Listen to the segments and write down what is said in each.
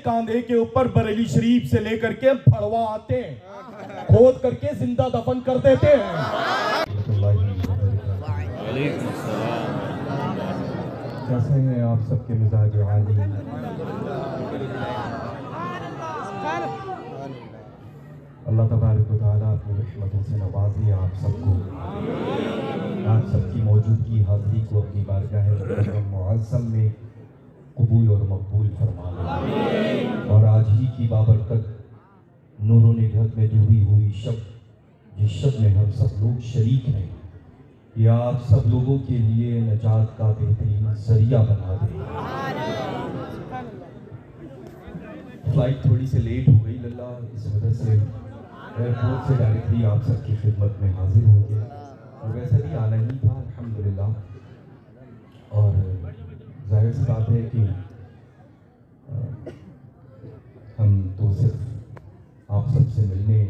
कांधे के ऊपर बरेली शरीफ से लेकर के फड़वा आते हैं, खोद करके जिंदा दफन कर देते हैं। कैसे हैं आप सबके मिजाज आली? अल्लाह तबारक व तआला अपनी रहमतों से नवाज़े आप सबको, आप सबकी मौजूदगी हाज़िरी को अपनी बारगाह मुअज़्ज़म में कबूल और मकबूल फरमा ले। और आज ही की बाबरकत नूरों निगहत में डूबी हुई शब, जिस शब में हम सब लोग शरीक हैं, या आप सब लोगों के लिए नजात का बेहतरीन जरिया बना दे। फ्लाइट थोड़ी सी लेट हो गई लल्ला, इस वजह से एयरपोर्ट से डायरेक्टली आप सबकी खिदमत में हाजिर हो गया। और वैसे भी आना ही था अल्हम्दुलिल्लाह। और जाहिर सी बात है कि हम तो सिर्फ आप सबसे मिलने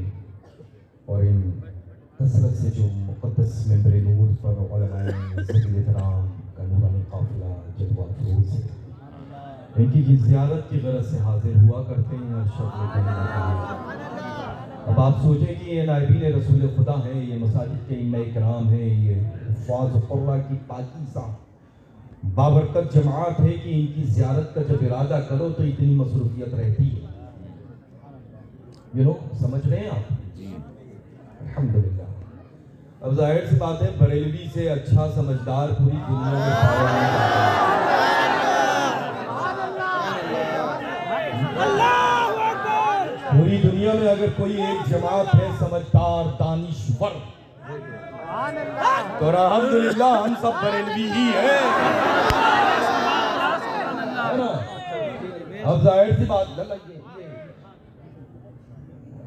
और इन कसरत से जो मुक़द्दस मेंबर नूर पर उलमाए ज़ियारत का नूरानी काफ़िला जलवा फरोज़ है, इनकी ज़ियारत की गरज से हाजिर हुआ करते हैं। और शौक़ अब आप सोचें कि ये नायबीन रसूल खुदा हैं, ये मसाजिद के इमाम इकराम हैं, ये हुफ़ाज़ क़ुर्रा की पाकीज़ा बाबरकत जमात है कि इनकी ज़ियारत का जब इरादा करो तो इतनी मसरूफियत रहती है। समझ रहे हैं आप? अल्हम्दुलिल्लाह। अब जाहिर सी बात है, बरेलवी से अच्छा समझदार पूरी दुनिया में पाया नहीं जाता। पूरी दुनिया में अगर कोई एक जमात है समझदार दानिश्वर, तो अल्हम्दुलिल्लाह हम सब बरेलवी ही हैं। अब जाहिर सी बात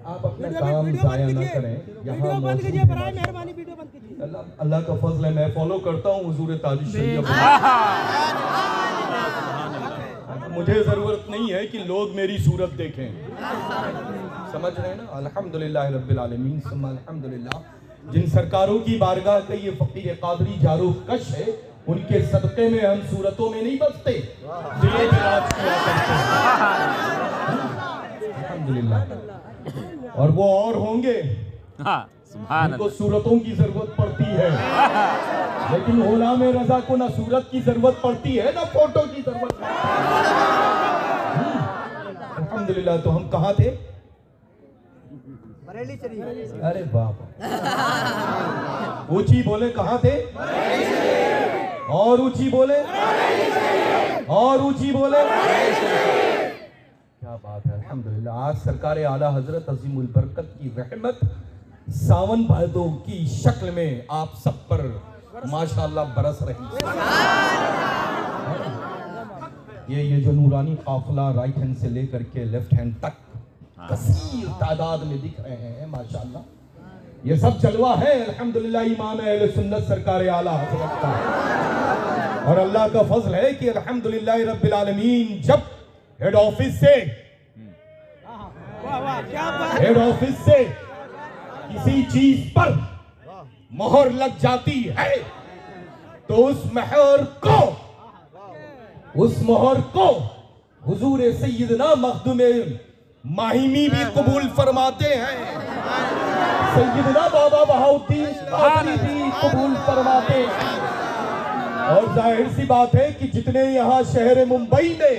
आप अपना काम जाया ना करें। यहाँ अल्लाह का फजल है, मैं फॉलो करता हूँ हुजूर ताज शरीयत। मुझे जरूरत नहीं है कि लोग मेरी सूरत देखें, समझ रहे हैं ना? अल्हम्दुलिल्लाह रब्बिल आलमीन सुम्मा अल्हम्दुलिल्लाह। जिन सरकारों की बारगाह का ये फकीर कादरी जारूफ कश है, उनके सदक़े में हम सूरतों में नहीं बसते, दिलों में राज किया करते हैं। अल्हम्दुलिल्लाह। और वो और होंगे उनको सूरतों की जरूरत पड़ती है, लेकिन गुलाम रजा को ना सूरत की जरूरत पड़ती है ना फोटो की जरूरत पड़ती है। अल्हम्दुलिल्लाह। तो हम कहाँ थे? अरे बाप, ऊंची बोले कहाँ थे? और ऊंची बोले, और ऊंची बोले। क्या बात है, अल्हम्दुलिल्लाह। आज सरकार आला हजरत अज़ीमुल बरकत की रहमत सावन भादों की शक्ल में आप सब पर माशाअल्लाह बरस रही है। ये जो नूरानी काफिला राइट हैंड से लेकर के लेफ्ट हैंड तक कसीर तादाद में दिख रहे हैं माशाअल्लाह, ये सब जलवा है अल्हम्दुलिल्लाह इमाम अहले सुन्नत सरकार आला हज़रत का। और अल्लाह का फजल है कि अल्हम्दुलिल्लाह रब्बिल आलमीन जब हेड ऑफिस से किसी चीज पर मोहर लग जाती है, तो उस मोहर को हुजूर सैयदना मखदूम माहिमी भी कबूल फरमाते हैं, सैयदना बाबा बहाउद्दीन कादरी भी कबूल फरमाते हैं। और जाहिर सी बात है कि जितने यहाँ शहर मुंबई में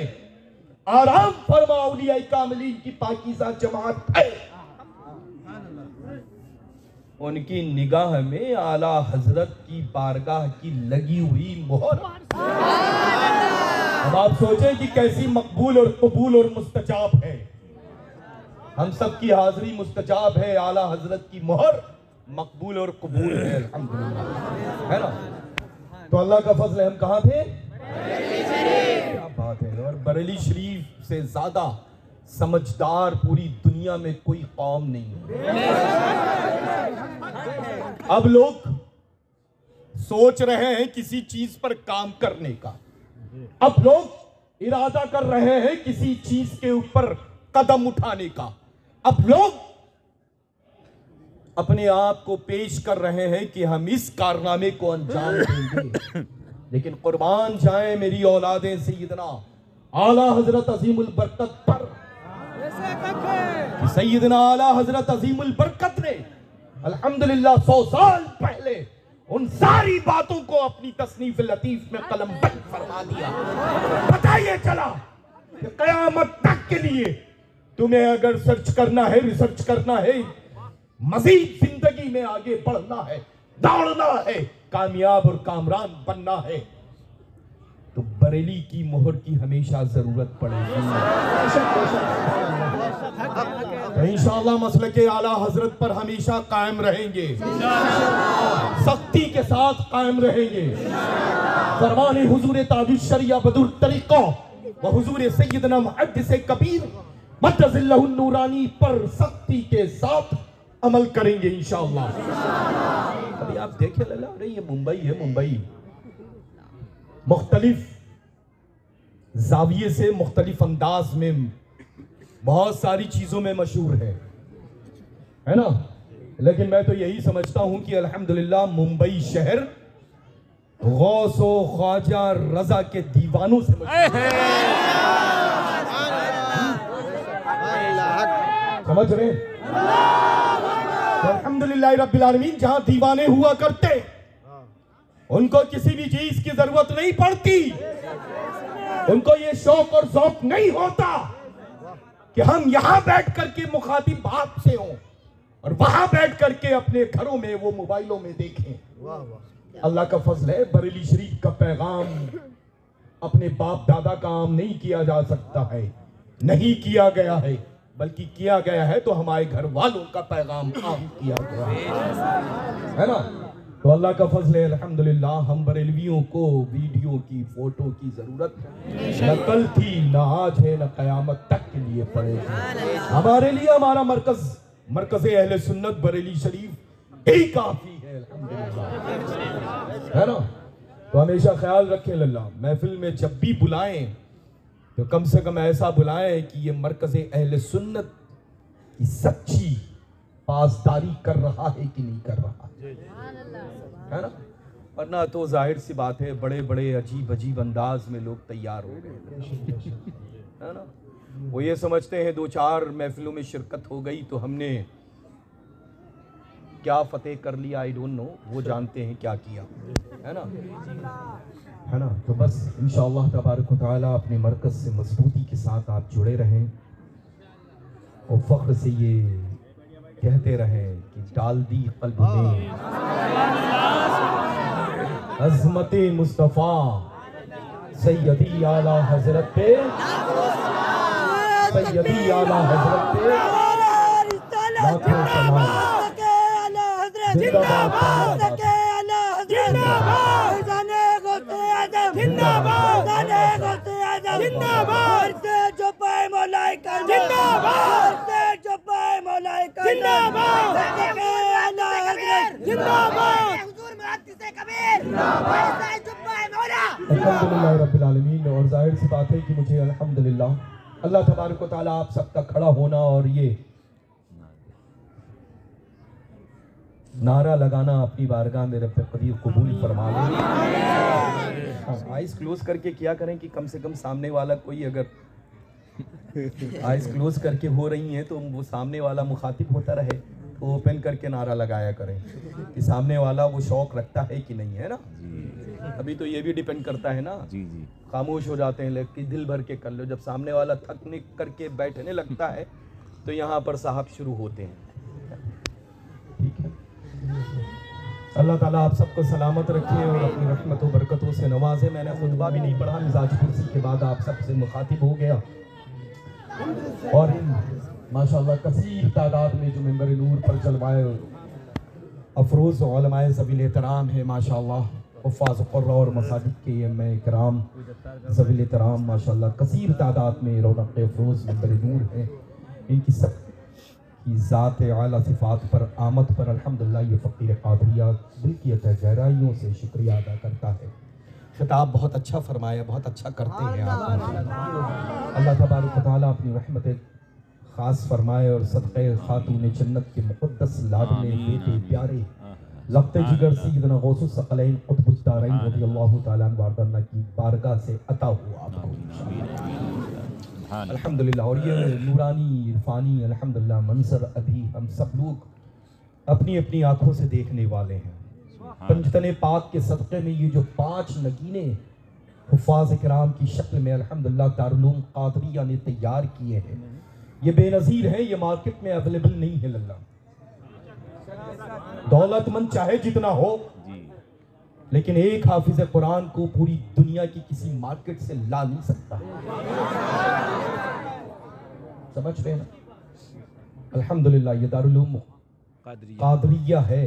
आराम फरमा औलिया कामिलीन की पाकीज़ा जमात है, उनकी निगाह में आला हजरत की बारगाह की लगी हुई मोहर। अब आप सोचें कि कैसी मकबूल और कबूल और मुस्तजाब है। हम सब की हाजिरी मुस्तजाब है, आला हजरत की मोहर मकबूल और कबूल है अल्हम्दुलिल्लाह, है ना? तो अल्लाह का फजल है, हम कहाँ थे? क्या बात है। और बरेली शरीफ से ज्यादा समझदार पूरी दुनिया में कोई कौम नहीं है। अब लोग सोच रहे हैं किसी चीज पर काम करने का, अब लोग इरादा कर रहे हैं किसी चीज के ऊपर कदम उठाने का, अब लोग अपने आप को पेश कर रहे हैं कि हम इस कारनामे को अंजाम देंगे। लेकिन कुर्बान जाए मेरी औलादे सैयदना आला हजरत अज़ीमुल बरकत पर कि सैयदना आला हजरत अजीमुल बरकत ने अल्हम्दुलिल्लाह 100 साल पहले उन सारी बातों को अपनी तसनीफ लतीफ में कलमबंद फरमा दिया। पता ये चला कि कयामत तक के लिए तुम्हें अगर सर्च करना है, रिसर्च करना है, मजीद जिंदगी में आगे बढ़ना है, दौड़ना है, कामयाब और कामरान बनना है, तो बरेली की मोहर की हमेशा जरूरत पड़ेगी। तो इंशाअल्लाह मसलके आला हजरत पर हमेशा कायम रहेंगे, सख्ती के साथ कायम रहेंगे। फरमाने हुजूर ताजुल शरिया बदुल तरीका व हुजूर सैयदना मुहद्दिस कबीर मद्दज़िल्लहुन नूरानी पर सख्ती के साथ अमल करेंगे इंशाअल्लाह। अभी आप देखे लगा रहे, ये मुंबई है, मुंबई मुख्तलिफ जाविये से मुख्तलिफ अंदाज में बहुत सारी चीजों में मशहूर है ना। लेकिन मैं तो यही समझता हूं कि अल्हम्दुलिल्लाह मुंबई शहर गौस व ख्वाजा रजा के दीवानों से मशहूर है। समझ रहे? अल्हम्दुलिल्लाह रब्बिल आलमीन जहां दीवाने हुआ करते उनको किसी भी चीज की जरूरत नहीं पड़ती, उनको ये शौक और ज़ौक़ नहीं होता कि हम यहां बैठ करके मुखातिब आपसे हों और वहां बैठ करके अपने घरों में वो मोबाइलों में देखें। अल्लाह का फजल है, बरेली शरीफ का पैगाम अपने बाप दादा का आम नहीं किया जा सकता है, नहीं किया गया है, बल्कि किया गया है तो हमारे घर वालों का पैगाम आम किया गया है ना। तो अल्लाह का फजल है अल्हम्दुलिल्लाह, हम बरेलवियों को वीडियो की, फोटो की जरूरत न कल थी, न आज है, न कयामत तक के लिए पड़ेगी। हमारे लिए हमारा मरकज़ अहले सुन्नत बरेली शरीफ ही काफी है अल्हम्दुलिल्लाह, है ना। तो हमेशा ख्याल रखें लल्ला, महफिल में जब भी बुलाएं तो कम से कम ऐसा बुलाएं कि ये मरकज़ अहले सुन्नत की सच्ची पासदारी कर रहा है कि नहीं कर रहा है ना। वरना तो जाहिर सी बात है बड़े बड़े अजीब अजीब अंदाज में लोग तैयार हो गए है ना। वो ये समझते हैं 2-4 महफिलों में शिरकत हो गई तो हमने क्या फतेह कर लिया, आई डोंट नो, वो जानते हैं क्या किया है ना। तो बस इंशाअल्लाह तबारक व तआला अपने मरकज़ से मजबूती के साथ आप जुड़े रहें और फ़ख्र से ये कहते रहें कि डाल दी क़ल्ब में अज़मते मुस्तफ़ा सैयदी आला हज़रत पे, सैयदी आला हज़रत पे लाखों सलाम। जिंदाबाद अल्हम्दुलिल्लाह रब्बिल आलमीन। और जाहिर सी बात है कि मुझे अल्हम्दुलिल्लाह अल्लाह तबारक व तआला आप सबका खड़ा होना और ये नारा लगाना अपनी बारगाह में रब कदीर कबूल फरमा ले। आइज क्लोज करके किया करें कि कम से कम सामने वाला कोई अगर आइज क्लोज करके हो रही हैं तो वो सामने वाला मुखातिब होता रहे, तो ओपन करके नारा लगाया करें कि सामने वाला वो शौक रखता है कि नहीं, है ना। अभी तो ये भी डिपेंड करता है ना, जी जी, खामोश हो जाते हैं लेकिन दिल भर के कर लो। जब सामने वाला थकने करके बैठने लगता है तो यहाँ पर साहब शुरू होते हैं। ठीक है, अल्लाह ताला आप सबको सलामत रखे और अपनी रहमतों बरकतों से नवाजे। मैंने खुतबा भी नहीं पढ़ा, मिजाज कुर्सी के बाद आप सबसे मुखातिब हो गया और माशाअल्लाह कसीर तादाद में जो मेंबर नूर पर जलवाए अफरोज़ उलमाए ज़वील एहतराम है माशाअल्लाह, हुफ़ाज़ क़ुर्रा और मसाजिद के अइम्मा किराम ज़वील एहतराम माशाअल्लाह कसीर तादाद में रौनक़ अफरोज़ मेंबर नूर हैं। इनकी सब की ज़ात आला सिफ़ात पर आमद पर अल्हम्दुलिल्लाह ये फ़कीर क़ादरिया दिल की गहराइयों से शुक्रिया अदा करता है। खिताब बहुत अच्छा फरमाया, बहुत अच्छा करते हैं आप। अल्लाह तबारक व तआला अपनी रहमत ख़ास फरमाए और सदक़े खातून जन्नत के मुक़द्दस लाडले बेटे प्यारे लफ्ते जिगर सैयदना गौसुस सकलैन क़ुतबुद दारैन रज़ियल्लाहु तआला अन्हु वारदाना की बारगाह से अता हुआ आपको। अल्हम्दुलिल्लाह। और ये नूरानी इरफानी अल्हम्दुलिल्लाह मंजर अभी हम सब लोग अपनी अपनी आंखों से देखने वाले हैं। पंजतने पाक के सदक़े में ये जो 5 नगीने हुफ़ाज़ किराम की शक्ल में अल्हम्दुलिल्लाह दारुल उलूम क़ादरिया ने तैयार किए हैं, ये बेनज़ीर है, ये मार्केट में अवेलेबल नहीं है। लल्ला दौलतमंद चाहे जितना हो, लेकिन एक हाफिज कुरान को पूरी दुनिया की किसी मार्केट से ला नहीं सकता। समझ रहे ना? अल्हम्दुलिल्लाह ये दारुल उलूम क़ादरिया है,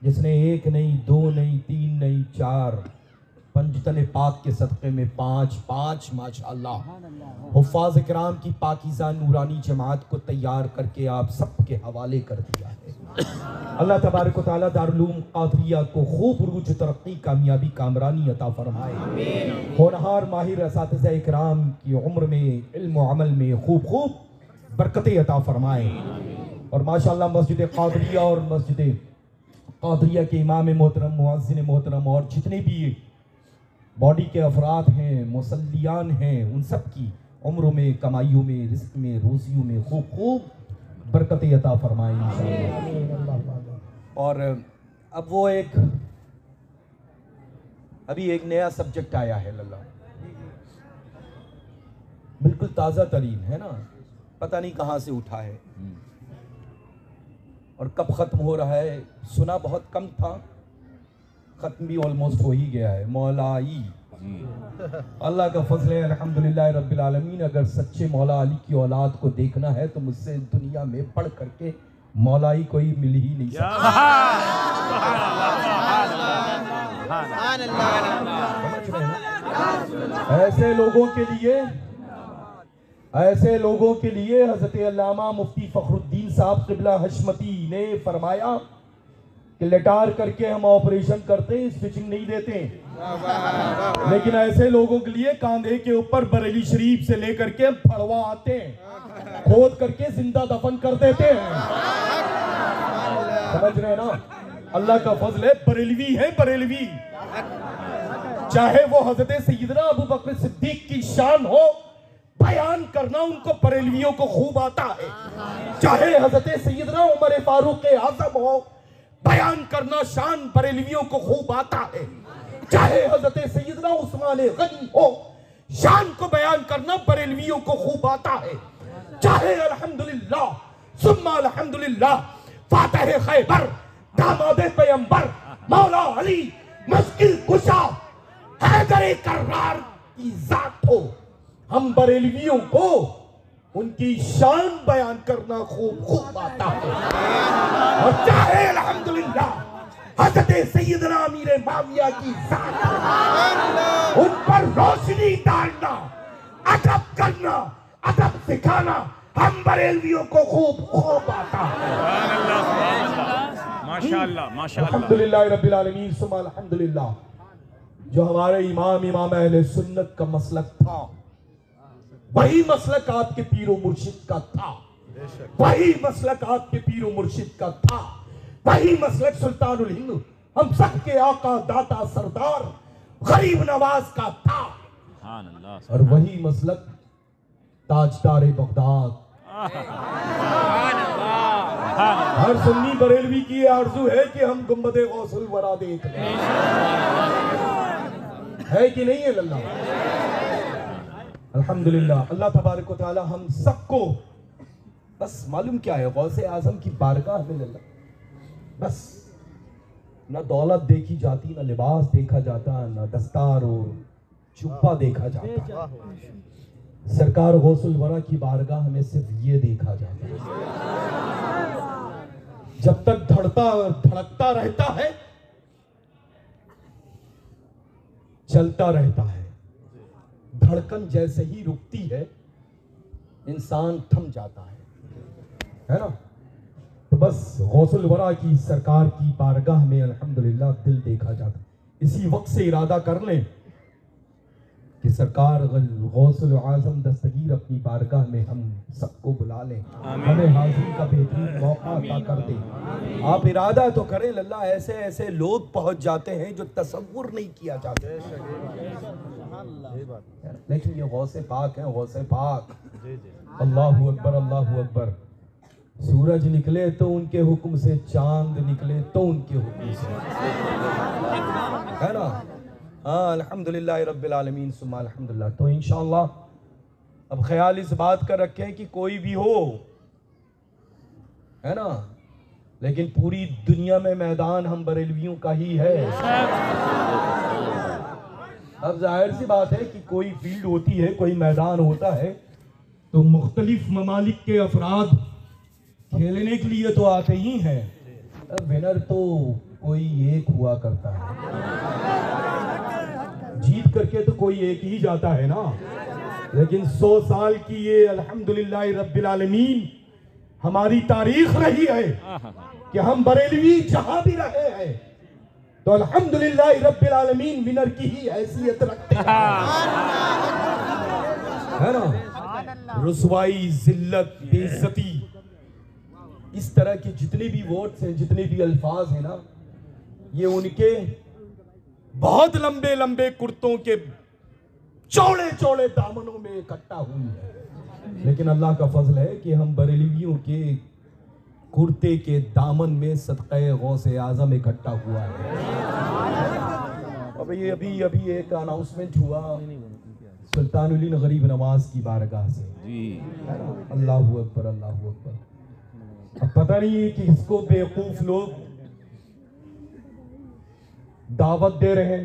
जिसने 1 नहीं 2 नहीं 3 नहीं 4 पंजतने पाक के सदक़े में 5 माशाअल्लाह हुफ़ाज़ किराम की पाकीज़ा नूरानी जमात को तैयार करके आप सबके हवाले कर दिया है। अल्लाह तबारक व तआला दारुल उलूम क़ादरिया को खूब उरूज तरक्की कामयाबी कामरानी अता फरमाए। होनहार माहिर असातिज़ा इकराम की उम्र में इल्म व अमल में खूब खूब बरकतें अता फरमाए। और माशाअल्लाह मस्जिद क़ादरिया और मस्जिद क़ादरिया के इमाम मोहतरम मुअज़्ज़िन मोहतरम और जितने भी बॉडी के अफराद हैं, मुसल्लियान हैं, उन सब की उम्रों में, कमाइयों में, रिज़्क़ में, रोज़ियों में खूब खूब बरकतें अता फरमाएं इंशाअल्लाह। और अब वो अभी एक नया सब्जेक्ट आया है लल्ला, बिल्कुल ताज़ा तरीन है ना, पता नहीं कहाँ से उठा है और कब ख़त्म हो रहा है। सुना बहुत कम था, ख़त्म भी ऑलमोस्ट हो ही गया है। मौलाई अल्लाह का फजल है अल्हम्दुलिल्लाह रब्बिल आलमीन। अगर सच्चे मौला अली की औलाद को देखना है तो मुझसे दुनिया में पढ़ करके मौलाई कोई मिल ही नहीं सकता। ऐसे लोगों के लिए हज़रत अल्लामा मुफ्ती फ़खरुद्दीन साहब क़िबला हशमती ने फरमाया कि लेटार करके हम ऑपरेशन करते हैं, स्टिचिंग नहीं देते। लेकिन ऐसे लोगों के लिए कांधे के ऊपर बरेली शरीफ से लेकर के फड़वा आते हैं, खोद करके जिंदा दफन कर देते हैं। समझ रहे हैं ना? अल्लाह का फजल है, बरेलवी है बरेलवी। चाहे वो हजरत सैयदना अबू बकर सिद्दीक की शान हो, बयान करना उनको बरेलवियों को खूब आता है। चाहे हजरत सैयदना उमर फारूक आज़म हो, बयान करना शान बरेलवियों को खूब आता है। चाहे हजरत सैयदना उस्मान गनी हो, शान को बयान करना बरेलवियों को खूब आता है। चाहे अल्हम्दुलिल्लाह सुम्मा अल्हम्दुलिल्लाह फातिह खैबर दामाद पैगंबर मौला अली मुश्किल कुशा हैदर कर्रार की जात हो, हम बरेलवियों को उनकी शान बयान करना खूब आता है। और चाहे अल्हम्दुलिल्लाह हज़रत सैयदना अमीर माविया की जात, उन पर रोशनी डालना, अदब करना, अदब सिखाना हम बरेलवियों को खूब आता है। माशाअल्लाह माशाअल्लाह अल्हम्दुलिल्लाह रब्बिल आलमीन सुम्मा अल्हम्दुलिल्लाह। जो हमारे इमाम अहले सुन्नत का मसलक था, वही मसलक आपके पीरो मुर्शिद का था, वही मसलक आपके पीरो मुर्शिद का था, वही मसलक सुल्तानुल हिंद हम सब के आका दाता सरदार गरीब नवाज का था, और वही मसलक ताजदार बगदाद। हर सुन्नी बरेलवी की आरज़ू है कि हम गुंबदे गौसुल वरा देख लें, है कि नहीं है लल्ला? अल्हम्दुलिल्लाह। अल्लाह तबारक व तआला हम सबको बस मालूम क्या है, गौसे आजम की बारगाह में लल्ला बस ना दौलत देखी जाती, ना लिबास देखा जाता, ना दस्तार और जुब्बा देखा जाता। सरकार गौसुल वरा की बारगाह में सिर्फ ये देखा जाता है। जब तक धड़कता रहता है, चलता रहता है। धड़कन जैसे ही रुकती है, इंसान थम जाता है ना? तो बस गौसुल वरा की सरकार की बारगाह में अल्हम्दुलिल्लाह दिल देखा जाता है। इसी वक्त से इरादा कर लें कि सरकार गौसुल आज़म दस्तगीर अपनी बारगाह में हम सबको बुला लें, हमें हाजिरी का बेहतरीन मौका अता कर दें। आप इरादा तो करें लल्ला, ऐसे ऐसे लोग पहुंच जाते हैं जो तसव्वुर नहीं किया जाता। लेकिन ये गौसे पाक है, गौसे पाक। अल्लाहु अकबर, अल्लाहु अकबर। सूरज निकले तो उनके हुक्म से, चांद निकले तो उनके हुक्म से, है ना। हाँ, अल्हम्दुलिल्लाह रब्बिल आलमीन सुम्मा अल्हम्दुलिल्लाह। तो इंशाअल्लाह अब ख्याल इस बात का रखें कि कोई भी हो, है ना, लेकिन पूरी दुनिया में मैदान हम बरेलवियों का ही है। अब जाहिर सी बात है कि कोई फील्ड होती है, कोई मैदान होता है, तो मुख्तलिफ ममालिक के अफराद खेलने के लिए तो आते ही हैं। विनर तो कोई एक हुआ करता है, जीत करके तो कोई एक ही जाता है ना। लेकिन 100 साल की ये अल्हम्दुलिल्लाह रब्बिल आलमीन हमारी तारीख रही है कि हम बरेलवी जहां भी रहे हैं तो अल्हम्दुलिल्लाह रब्बिल आलमीन विनर की ही हैसियत रखते हैं, है ना। रुसवाई, जिल्लत, बेइज्जती, इस तरह के जितने भी वर्ड्स हैं, जितने भी अल्फाज हैं ना, ये उनके बहुत लंबे लंबे कुर्तों के चौड़े चौड़े दामनों में इकट्ठा हुई है। लेकिन अल्लाह का फजल है कि हम बरेलवियों के कुर्ते के दामन में सदक़े गौसे आज़म इकट्ठा हुआ है। अब ये अभी एक अनाउंसमेंट हुआ सुल्तानुल गरीब नवाज की बारगाह से, अल्लाहु अकबर, अल्लाहु अकबर। अब पता नहीं कि इसको बेवकूफ लोग दावत दे रहे हैं,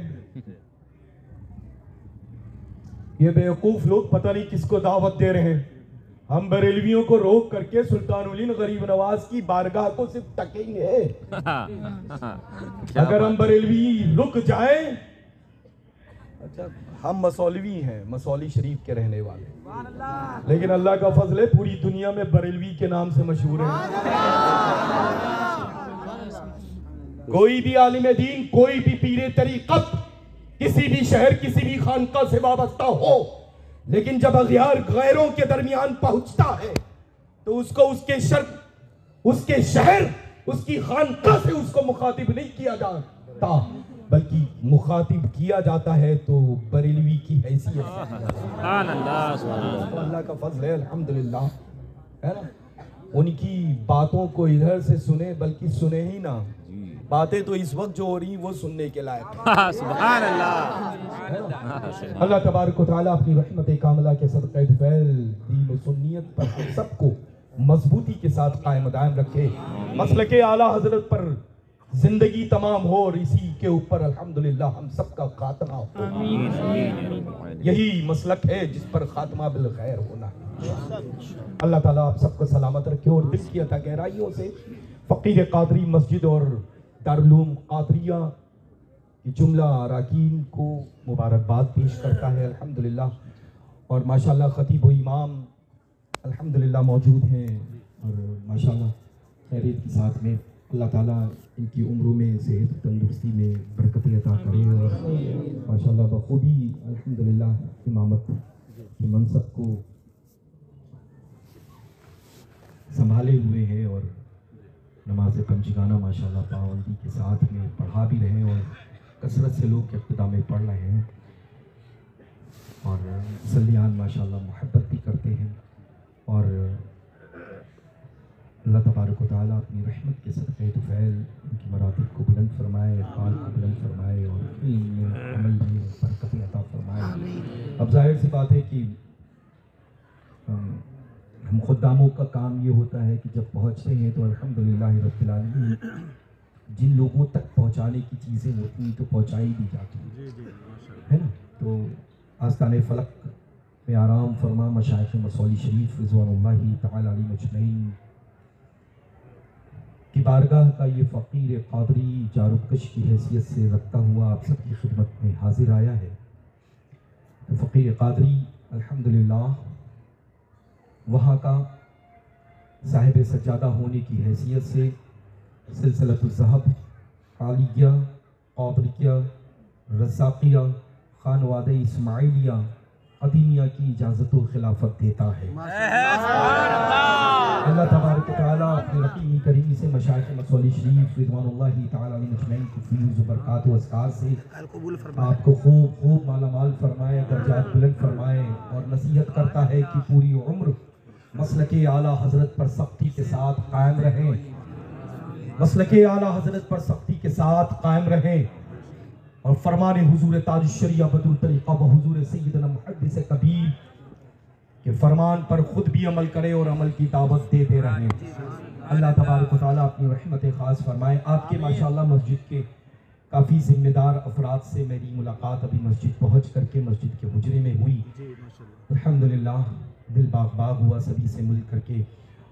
ये बेवकूफ लोग पता नहीं किसको दावत दे रहे हैं। हम बरेलवियों को रोक करके सुल्तानुल गरीब नवाज की बारगाह को सिर्फ टकेंगे। अगर हम बरेलवी रुक जाए, अच्छा हम मसौलवी हैं, मसौली शरीफ के रहने वाले, लेकिन अल्लाह का फजल है पूरी दुनिया में बरेलवी के नाम से मशहूर है। कोई भी आलिम दीन, कोई भी पीरे तरीक़त किसी भी शहर, किसी भी खानका से वाबस्ता हो, लेकिन जब अग़ियार गैरों के दरमियान पहुंचता है तो उसको उसके शर्त, उसके शहर, उसकी खानका से उसको मुखातिब नहीं किया जाता, बल्कि मुखातिब किया जाता है तो बरेलवी की हैसियत से। अल्लाह का फजल है, अल्हम्दुलिल्लाह, है ना। उनकी बातों को इधर से सुने, बल्कि सुने ही ना, बातें तो इस वक्त जो हो रही वो सुनने के लायक है। सुभान अल्लाह। अल्लाह तबारक व तआला अपनी रहमत कामिला के सदक़े फैल दीन सुन्नियत पर हम सबको मजबूती के साथ कायम दायम रखे, मसलके आला हजरत पर जिंदगी तमाम हो और इसी के ऊपर अल्हम्दुलिल्लाह हम सबका खात्मा हो। यही मसलक है जिस पर खात्मा बिल खैर होना है। अल्लाह ताला आप सबको सलामत रखे और दिल की अता गहराइयों से फ़कीर कादरी मस्जिद और दारुल कादरिया की जुमला अराकीन को मुबारकबाद पेश करता है अल्हम्दुलिल्लाह। और माशाल्लाह खतीब व इमाम अल्हम्दुलिल्लाह मौजूद हैं और माशाल्लाह खैरियत के साथ में अल्लाह ताला इनकी उम्रों में सेहत तंदुरुस्ती में बरकत अता करे और माशाल्लाह बखूबी अल्हम्दुलिल्लाह इमामत के मनसब को संभाले हुए हैं और नमाज पंचगाना माशाल्लाह पाबंदी के साथ में पढ़ा भी रहे और कसरत से लोग इब्तिदा में पढ़ रहे हैं और सल्लियान माशाल्लाह मोहब्बत भी करते हैं। और अल्लाह तबारक व तआला अपनी रहमत के सदक़े तुफ़ैल उनकी मरातिब को बुलंद फरमाए, क़ाल को बुलंद फरमाए और इल्म में, अमल में बरकत अता फरमाए। अब जाहिर सी बात है कि हम खुद्दामों का काम ये होता है कि जब पहुँचते हैं तो अल्हम्दुलिल्लाह रब्बिल आलमीन जिन लोगों तक पहुँचाने की चीज़ें होती हैं तो पहुँचाई भी जाती है ना। तो आस्ताने फ़लक में आराम फरमा मशाइख़ मसौली शरीफ रिज़वानुल्लाहि तआला अलैहिम अजमईन की बारगाह का ये फ़कीर कादरी जारुकश की हैसियत से रखता हुआ आप सबकी खिदमत में हाजिर आया है। तो फ़कीर कादरी अल्हम्दुलिल्लाह वहाँ का साहिब सज्जादा होने की हैसियत से सिलसिलतुल ज़हब, आलिया, क़ादरिया, रज़ाक़िया, खानवादे इस्माइलिया, अदीनिया की इजाज़त और खिलाफत देता है। अल्लाह तबारक व तआला अपनी रकीमी करीमी से मशाइख मसौली शरीफ रिज़वानुल्लाहि तआला अलैहिम अजमईन की फयूज़ व बरक़ात व अस्कार से आपको खूब खूब मालामाल फरमाए, दर्जात बुलंद फरमाए। और नसीहत करता है कि पूरी उम्र मसलके आला हज़रत पर सख्ती के साथ कायम रहें, मसलके आला हज़रत पर सख्ती के साथ कायम रहें और फरमाने हुजूर ताज शरिया बदुल तरीक़ा व हुजूर सय्यदना मुहद्दिस कबीर के फरमान पर खुद भी अमल करें और अमल की दावत देते रहें। अल्लाह तबारक व तआला अपनी रहमत खास फरमाए। आपके माशाअल्लाह मस्जिद के काफ़ी जिम्मेदार अफराद से मेरी मुलाकात अभी मस्जिद पहुँच करके मस्जिद के हुजरे में हुई। अल्हम्दुलिल्लाह दिल बाग बाग हुआ सभी से मिल करके।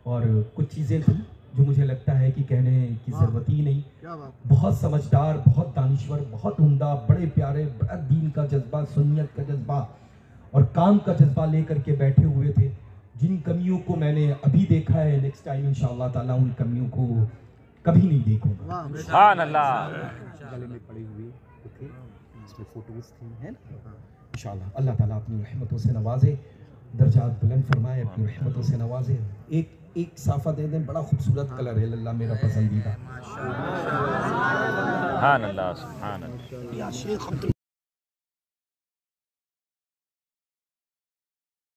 और कुछ चीज़ें थी जो मुझे लगता है कि कहने की ज़रूरत ही नहीं। बहुत समझदार, बहुत दानिश्वर, बहुत उम्दा, बड़े प्यारे, बड़ा दीन का जज्बा, सुन्नियत का जज्बा और काम का जज्बा लेकर के बैठे हुए थे। जिन कमियों को मैंने अभी देखा है, नेक्स्ट टाइम इंशाअल्लाह ताला उन कमियों को कभी नहीं देखूंगा। सुभान अल्लाह। गले में पड़े हुए थे, इसमें फोटोज थी, है ना। इंशाअल्लाह अल्लाह ताला अपनी रहमतों से नवाजे, दर्जात बुलंद फरमाए, अपनी रहमतों से नवाजे। एक साफा दे दें, बड़ा खूबसूरत कलर है लल्ला, मेरा पसंदीदा। सुभान अल्लाह, सुभान अल्लाह।